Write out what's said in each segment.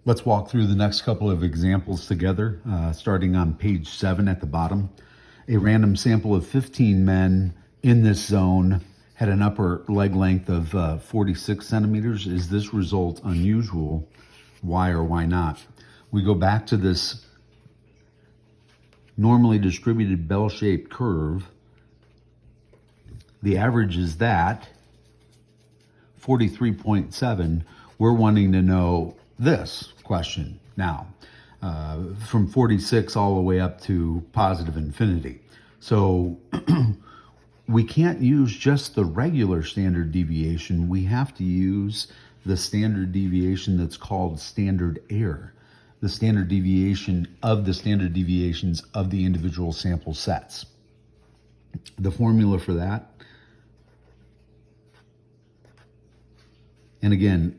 Let's walk through the next couple of examples together, starting on page 7 at the bottom. A random sample of 15 men in this zone had an upper leg length of 46 centimeters. Is this result unusual? Why or why not? We go back to this normally distributed bell-shaped curve. The average is that, 43.7. We're wanting to know this question now, from 46 all the way up to positive infinity. So we can't use just the regular standard deviation. We have to use the standard deviation that's called standard error, the standard deviation of the standard deviations of the individual sample sets. The formula for that, and again,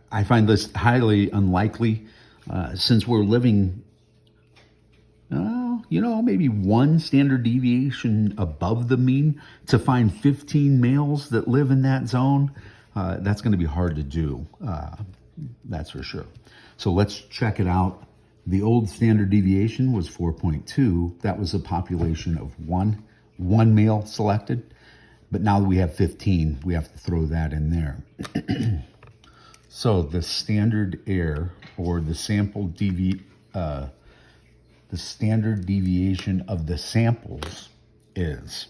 I find this highly unlikely since we're living, maybe one standard deviation above the mean. To find 15 males that live in that zone, that's going to be hard to do. That's for sure. So let's check it out. The old standard deviation was 4.2. That was a population of one male selected. But now that we have 15, we have to throw that in there. So the standard error, or the standard deviation of the samples is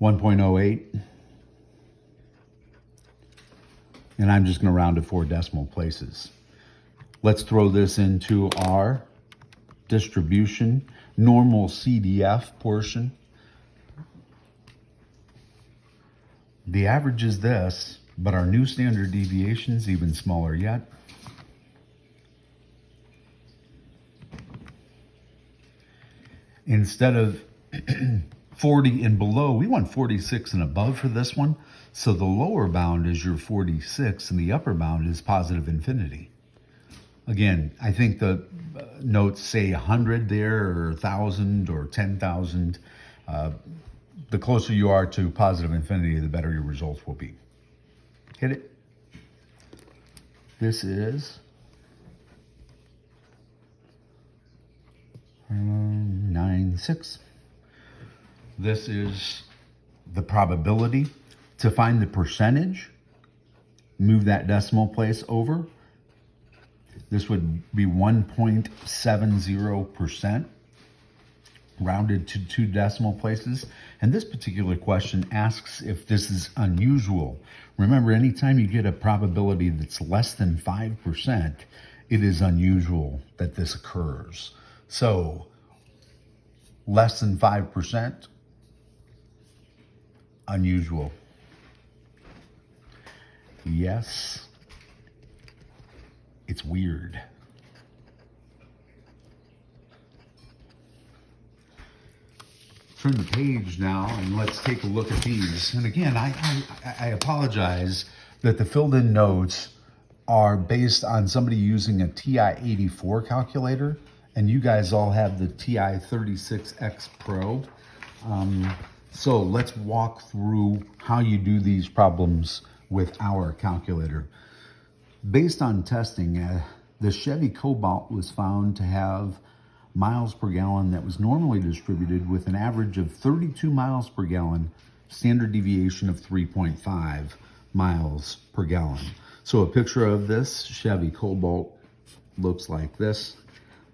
1.08, and I'm just going to round to 4 decimal places. Let's throw this into our distribution, normal CDF portion. The average is this, but our new standard deviation is even smaller yet. Instead of 40 and below, we want 46 and above for this one. So the lower bound is your 46 and the upper bound is positive infinity. Again, I think the notes say 100 there, or 1,000 or 10,000. The closer you are to positive infinity, the better your results will be. Hit it. This is 9.6. This is the probability. To find the percentage, move that decimal place over. This would be 1.70%, rounded to 2 decimal places. And this particular question asks if this is unusual. Remember, anytime you get a probability that's less than 5%, it is unusual that this occurs. So, less than 5%, unusual. Yes, it's weird. Turn the page now and let's take a look at these. And again, I apologize that the filled in notes are based on somebody using a TI-84 calculator, and you guys all have the TI-36X Pro. So let's walk through how you do these problems with our calculator. Based on testing, the Chevy Cobalt was found to have miles per gallon that was normally distributed with an average of 32 miles per gallon, standard deviation of 3.5 miles per gallon. So a picture of this Chevy Cobalt looks like this.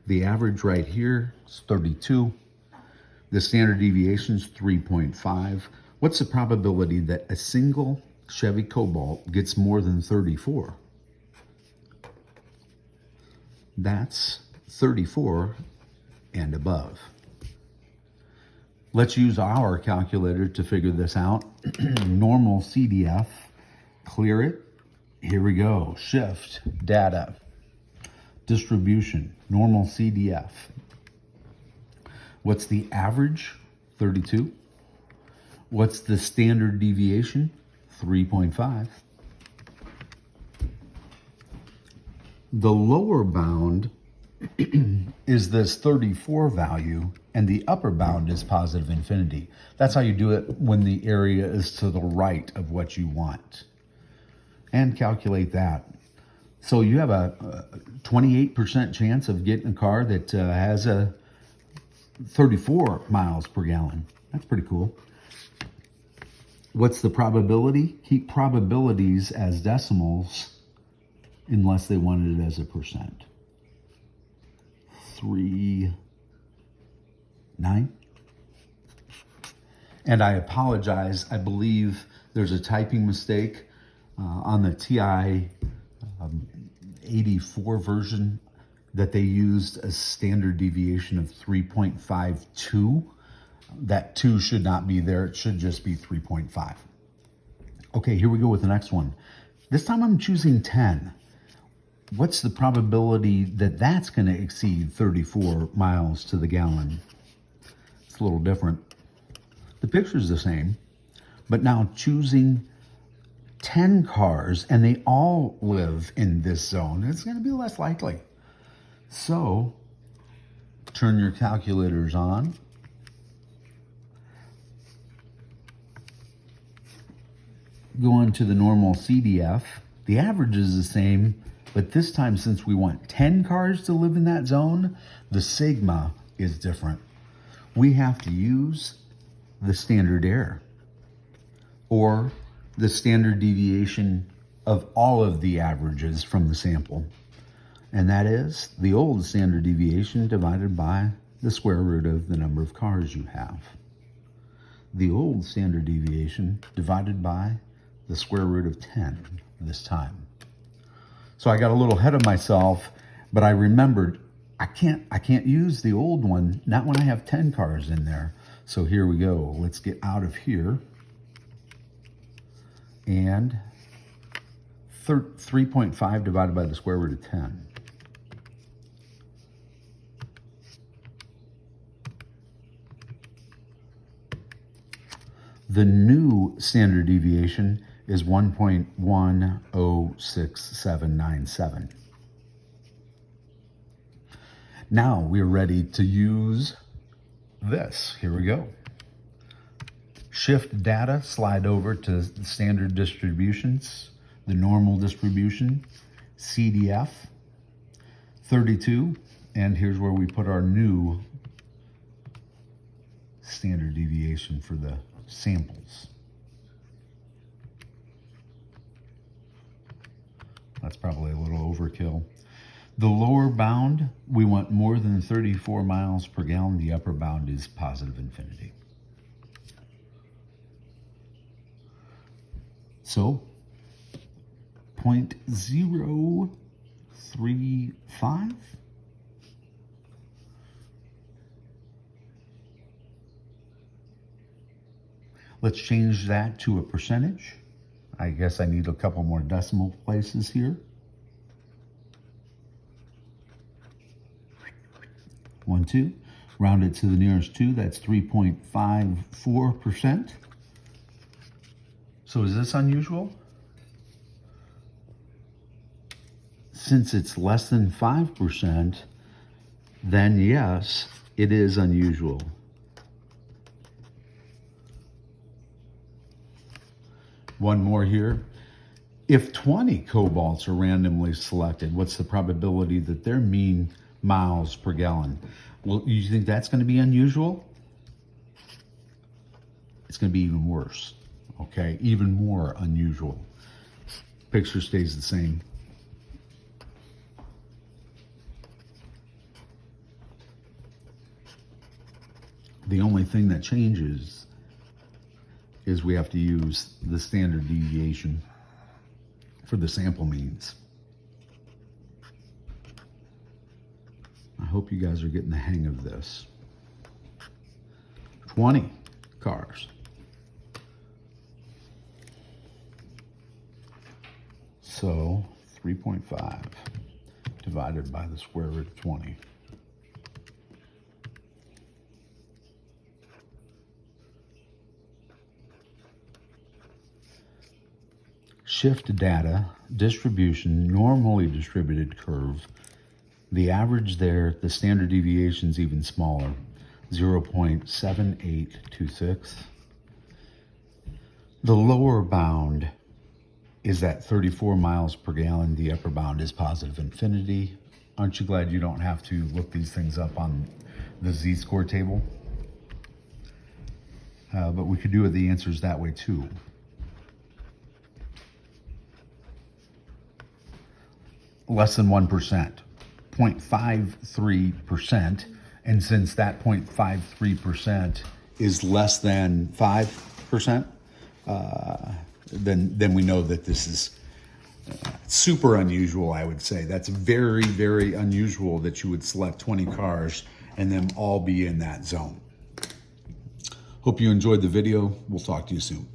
The average right here is 32. The standard deviation is 3.5. What's the probability that a single Chevy Cobalt gets more than 34? That's 34 and above. Let's use our calculator to figure this out. Normal CDF, clear it. Here we go. Shift, data, distribution, normal CDF. What's the average? 32. What's the standard deviation? 3.5. The lower bound is this 34 value, and the upper bound is positive infinity. That's how you do it when the area is to the right of what you want. And calculate that. So you have a 28% chance of getting a car that has a 34 miles per gallon. That's pretty cool. What's the probability? Keep probabilities as decimals unless they wanted it as a percent. 3.9. And I apologize. I believe there's a typing mistake on the TI 84 version that they used a standard deviation of 3.52. That 2 should not be there. It should just be 3.5. Okay, here we go with the next one. This time I'm choosing 10. What's the probability that that's going to exceed 34 miles to the gallon? It's a little different. The picture's the same, but now choosing 10 cars and they all live in this zone, it's going to be less likely. So turn your calculators on. Go into the normal CDF. The average is the same, but this time, since we want 10 cars to live in that zone, the sigma is different. We have to use the standard error or the standard deviation of all of the averages from the sample. And that is the old standard deviation divided by the square root of the number of cars you have. The old standard deviation divided by the square root of 10 this time. So I got a little ahead of myself, but I remembered I can't use the old one, not when I have 10 cars in there. So here we go. Let's get out of here. And 3.5 divided by the square root of 10. The new standard deviation is 1.106797. Now we're ready to use this. Here we go. Shift data, slide over to standard distributions, the normal distribution, CDF, 32, and here's where we put our new standard deviation for the samples. That's probably a little overkill. The lower bound, we want more than 34 miles per gallon. The upper bound is positive infinity. So 0.035. Let's change that to a percentage. I guess I need a couple more decimal places here. 1, 2. Round it to the nearest 2. That's 3.54%. So is this unusual? Since it's less than 5%, then yes, it is unusual. One more here. If 20 cobalts are randomly selected, what's the probability that their mean miles per gallon? Well, you think that's going to be unusual? It's going to be even worse, okay? Even more unusual. Picture stays the same. The only thing that changes is we have to use the standard deviation for the sample means. I hope you guys are getting the hang of this. 20 cars. So 3.5 divided by the square root of 20. Shift data, distribution, normally distributed curve. The average there, the standard deviation is even smaller. 0.7826. The lower bound is at 34 miles per gallon. The upper bound is positive infinity. Aren't you glad you don't have to look these things up on the Z-score table? But we could do the answers that way too. Less than 1%, 0.53%. And since that 0.53% is less than 5%, then we know that this is super unusual, I would say. That's very, very unusual that you would select 20 cars and them all be in that zone. Hope you enjoyed the video. We'll talk to you soon.